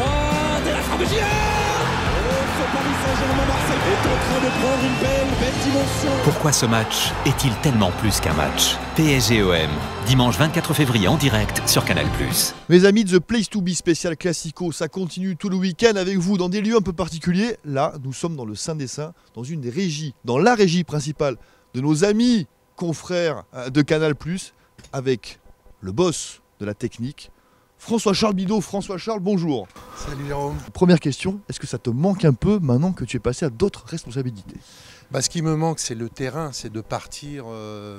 droite et la frappe de Giroud. Ce Paris Saint-Germain-Marseille est en train de prendre une belle dimension. Pourquoi ce match est-il tellement plus qu'un match? PSG-OM, dimanche 24 février en direct sur Canal+. Mes amis, The Place to Be spécial Classico, ça continue tout le week-end avec vous dans des lieux un peu particuliers. Là, nous sommes dans le Saint des Saints, dans une des régies, dans la régie principale de nos amis confrères de Canal+, avec le boss de la technique, François-Charles Bidot. François-Charles, bonjour. Salut Jérôme. Première question, est-ce que ça te manque un peu maintenant que tu es passé à d'autres responsabilités? Ce qui me manque, c'est le terrain, c'est de partir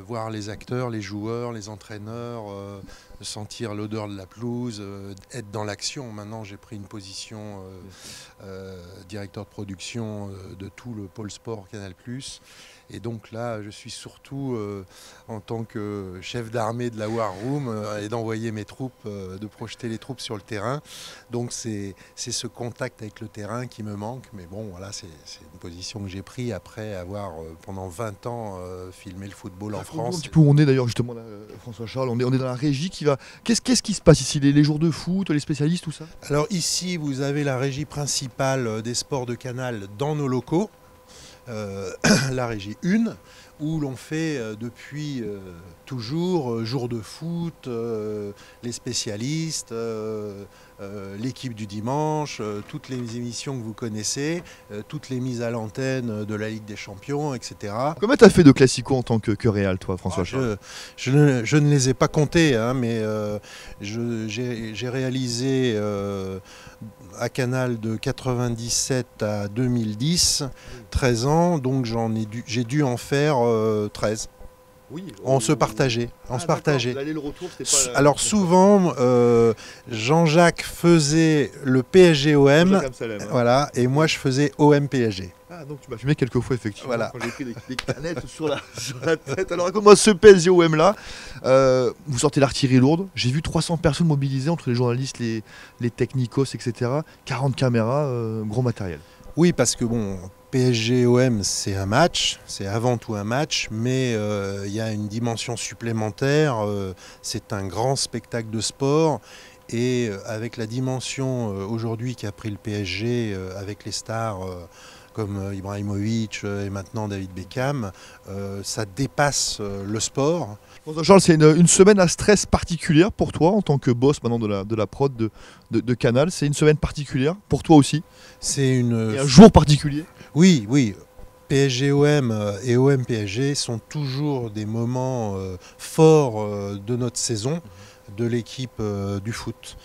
voir les acteurs, les joueurs, les entraîneurs, sentir l'odeur de la pelouse, être dans l'action. Maintenant, j'ai pris une position directeur de production de tout le pôle sport Canal+. Et donc là, je suis surtout en tant que chef d'armée de la War Room et d'envoyer mes troupes, de projeter les troupes sur le terrain. Donc c'est ce contact avec le terrain qui me manque. Mais bon, voilà, c'est une position que j'ai prise après avoir pendant 20 ans filmé le football en France. Un petit peu où on est d'ailleurs justement là, François-Charles, on est dans la régie qui va... Qu'est-ce qui se passe ici, les jours de foot, les spécialistes, tout ça? Alors ici, vous avez la régie principale des sports de Canal dans nos locaux. La régie 1, où l'on fait depuis toujours jour de foot, les spécialistes, l'équipe du dimanche, toutes les émissions que vous connaissez, toutes les mises à l'antenne de la Ligue des Champions, etc. Combien tu as fait de Classico en tant que réal, toi, François-Charles? Je ne les ai pas comptés, hein, mais j'ai réalisé à Canal de 97 à 2010, 13 ans, donc j'ai dû en faire 13. Oui, on se partageait. L'aller-le-retour, c'était pas... Alors souvent, Jean-Jacques faisait le PSG-OM, voilà, et moi je faisais OM-PSG. Ah, donc tu m'as filmé quelques fois, effectivement, voilà. Quand j'ai pris des canettes sur la tête. Alors raconte-moi ce PSG-OM là, vous sortez l'artillerie lourde, j'ai vu 300 personnes mobilisées entre les journalistes, les technicos, etc. 40 caméras, gros matériel. Oui, parce que bon... PSG-OM, c'est un match, c'est avant tout un match, mais il y a une dimension supplémentaire, c'est un grand spectacle de sport, et avec la dimension aujourd'hui qu'a pris le PSG, avec les stars comme Ibrahimovic et maintenant David Beckham, ça dépasse le sport. Charles, c'est une semaine à stress particulière pour toi en tant que boss maintenant de la prod de Canal. C'est une semaine particulière pour toi aussi? C'est un jour particulier? Oui, oui. PSG-OM et OM-PSG sont toujours des moments forts de notre saison, de l'équipe du foot,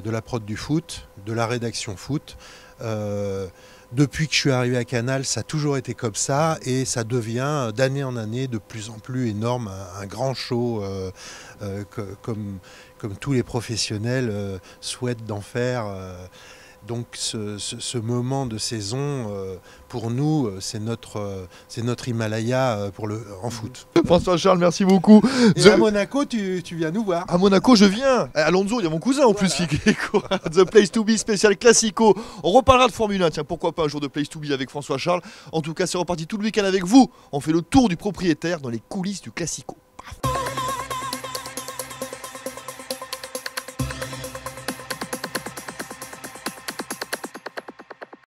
de la prod du foot, de la rédaction foot. Depuis que je suis arrivé à Canal, ça a toujours été comme ça et ça devient d'année en année de plus en plus énorme, un grand show comme tous les professionnels souhaitent d'en faire. Donc ce moment de saison, pour nous, c'est notre Himalaya en foot. François-Charles, merci beaucoup. Et à Monaco, tu viens nous voir. À Monaco, je viens. À Alonso, il y a mon cousin en plus qui court. The Place to Be spécial Classico. On reparlera de Formule 1. Tiens, pourquoi pas un jour de Place to Be avec François-Charles. En tout cas, c'est reparti tout le week-end avec vous. On fait le tour du propriétaire dans les coulisses du Classico. Paf.